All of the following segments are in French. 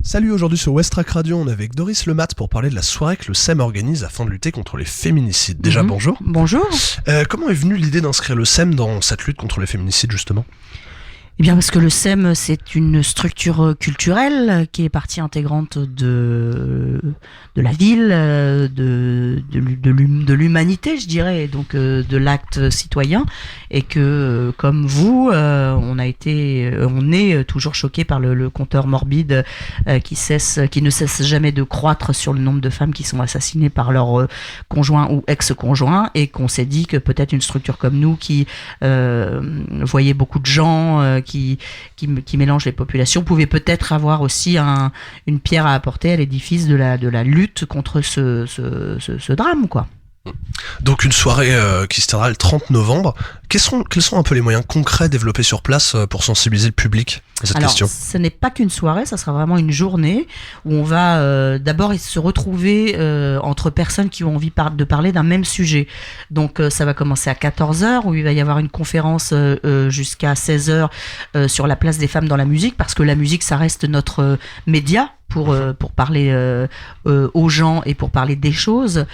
Salut, aujourd'hui sur Westrack Radio, on est avec Doris Lemat pour parler de la soirée que le SEM organise afin de lutter contre les féminicides. Déjà, bonjour. Bonjour. Comment est venue l'idée d'inscrire le SEM dans cette lutte contre les féminicides, justement ? Eh bien, parce que le SEM, c'est une structure culturelle qui est partie intégrante de la ville, de l'humanité, je dirais, donc de l'acte citoyen, et que comme vous, on est toujours choqué par le compteur morbide qui ne cesse jamais de croître sur le nombre de femmes qui sont assassinées par leur conjoint ou ex-conjoint, et qu'on s'est dit que peut-être une structure comme nous qui voyait beaucoup de gens qui mélange les populations, pouvait peut-être avoir aussi une pierre à apporter à l'édifice de la lutte contre ce drame, quoi. Donc une soirée qui se tiendra le 30 novembre. Quels sont un peu les moyens concrets développés sur place pour sensibiliser le public à cette question ? Ce n'est pas qu'une soirée, ça sera vraiment une journée où on va d'abord se retrouver entre personnes qui ont envie de parler d'un même sujet. Donc ça va commencer à 14h où il va y avoir une conférence jusqu'à 16h sur la place des femmes dans la musique, parce que la musique, ça reste notre média pour parler aux gens et pour parler des choses.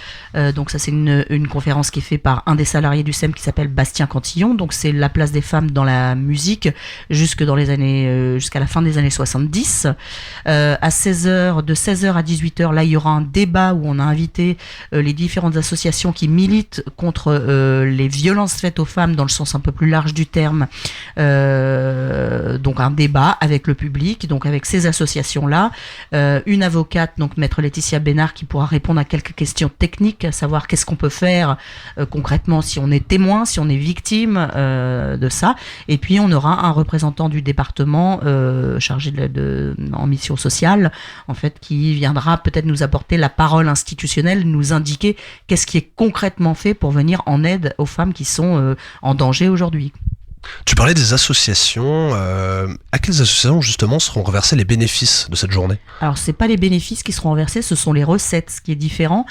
Donc ça, c'est une conférence qui est faite par un des salariés du SEM qui s'appelle Bastien Cantillon. Donc c'est la place des femmes dans la musique jusqu'à la fin des années 70. À 16h, de 16h à 18h, là, il y aura un débat où on a invité les différentes associations qui militent contre les violences faites aux femmes dans le sens un peu plus large du terme. Donc un débat avec le public, donc avec ces associations-là. Une avocate, donc maître Laetitia Bénard, qui pourra répondre à quelques questions techniques, à savoir qu'est-ce qu'on peut faire concrètement si on est témoin, si on est victime de ça. Et puis on aura un représentant du département chargé en mission sociale, en fait, qui viendra peut-être nous apporter la parole institutionnelle, nous indiquer qu'est-ce qui est concrètement fait pour venir en aide aux femmes qui sont en danger aujourd'hui. Tu parlais des associations. À quelles associations, justement, seront reversés les bénéfices de cette journée ? Alors, c'est pas les bénéfices qui seront reversés, ce sont les recettes, ce qui est différent,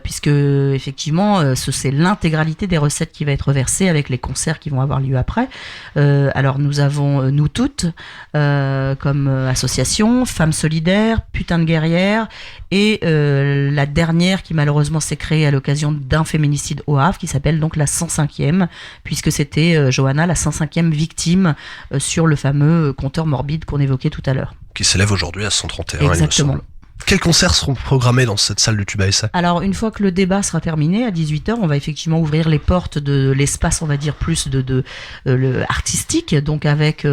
puisque, effectivement, c'est l'intégralité des recettes qui va être versée avec les concerts qui vont avoir lieu après. Alors, nous avons, nous toutes, comme association, Femmes Solidaires, Putain de Guerrières, et la dernière qui, malheureusement, s'est créée à l'occasion d'un féminicide au Havre, qui s'appelle donc la 105e, puisque c'était Johanna, la 105e victime sur le fameux compteur morbide qu'on évoquait tout à l'heure. Qui s'élève aujourd'hui à 131, Exactement. il me semble. Quels concerts seront programmés dans cette salle du Tuba Essai ? Alors, une fois que le débat sera terminé, à 18h, on va effectivement ouvrir les portes de l'espace, on va dire, plus artistique, donc avec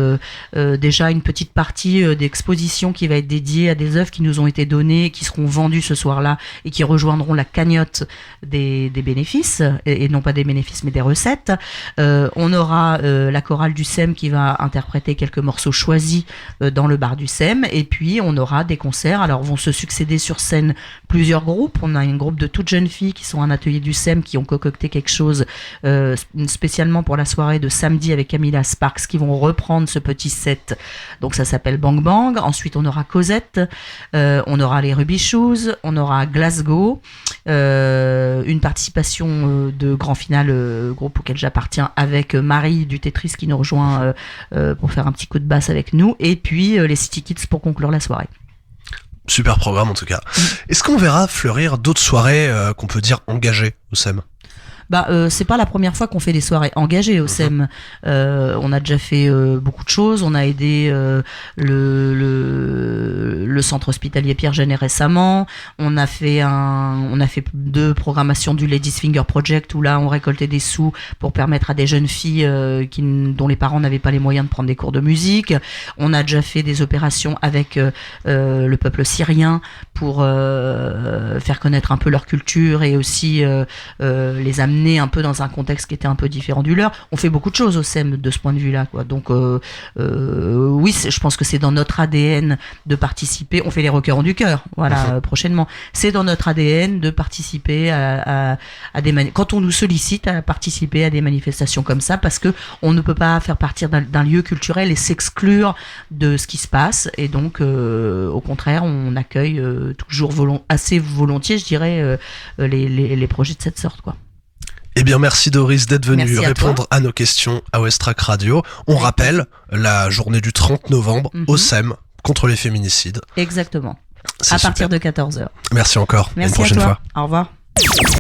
déjà une petite partie d'exposition qui va être dédiée à des œuvres qui nous ont été données, qui seront vendues ce soir-là et qui rejoindront la cagnotte des bénéfices, et non pas des bénéfices, mais des recettes. On aura la chorale du SEM qui va interpréter quelques morceaux choisis dans le bar du SEM, et puis on aura des concerts. Alors, vont se succéder sur scène plusieurs groupes. On a un groupe de toutes jeunes filles qui sont un atelier du SEM, qui ont concocté quelque chose spécialement pour la soirée de samedi avec Camilla Sparks, qui vont reprendre ce petit set. Donc ça s'appelle Bang Bang. Ensuite on aura Cosette, on aura les Ruby Shoes, on aura Glasgow, une participation de Grand Final, groupe auquel j'appartiens, avec Marie du Tetris qui nous rejoint pour faire un petit coup de basse avec nous, et puis les City Kids pour conclure la soirée. Super programme en tout cas. Est-ce qu'on verra fleurir d'autres soirées qu'on peut dire engagées au SEM ? C'est pas la première fois qu'on fait des soirées engagées au SEM. On a déjà fait beaucoup de choses. On a aidé le centre hospitalier Pierre Genet récemment. On a fait deux programmations du Ladies Finger Project où là on récoltait des sous pour permettre à des jeunes filles dont les parents n'avaient pas les moyens de prendre des cours de musique. On a déjà fait des opérations avec le peuple syrien pour faire connaître un peu leur culture et aussi les amener un peu dans un contexte qui était un peu différent du leur. On fait beaucoup de choses au SEM de ce point de vue-là, quoi. Donc oui, je pense que c'est dans notre ADN de participer. On fait les requérants du cœur, voilà, prochainement. C'est dans notre ADN de participer à des quand on nous sollicite à participer à des manifestations comme ça, parce que on ne peut pas faire partir d'un lieu culturel et s'exclure de ce qui se passe. Et donc, au contraire, on accueille toujours assez volontiers, je dirais, les projets de cette sorte, quoi. Eh bien, merci Doris d'être venue Merci répondre à nos questions à Westrack Radio. On rappelle la journée du 30 novembre au SEM, contre les féminicides. Exactement. C'est À partir super. de 14h. Merci encore. Merci à une prochaine à toi. fois. Au revoir.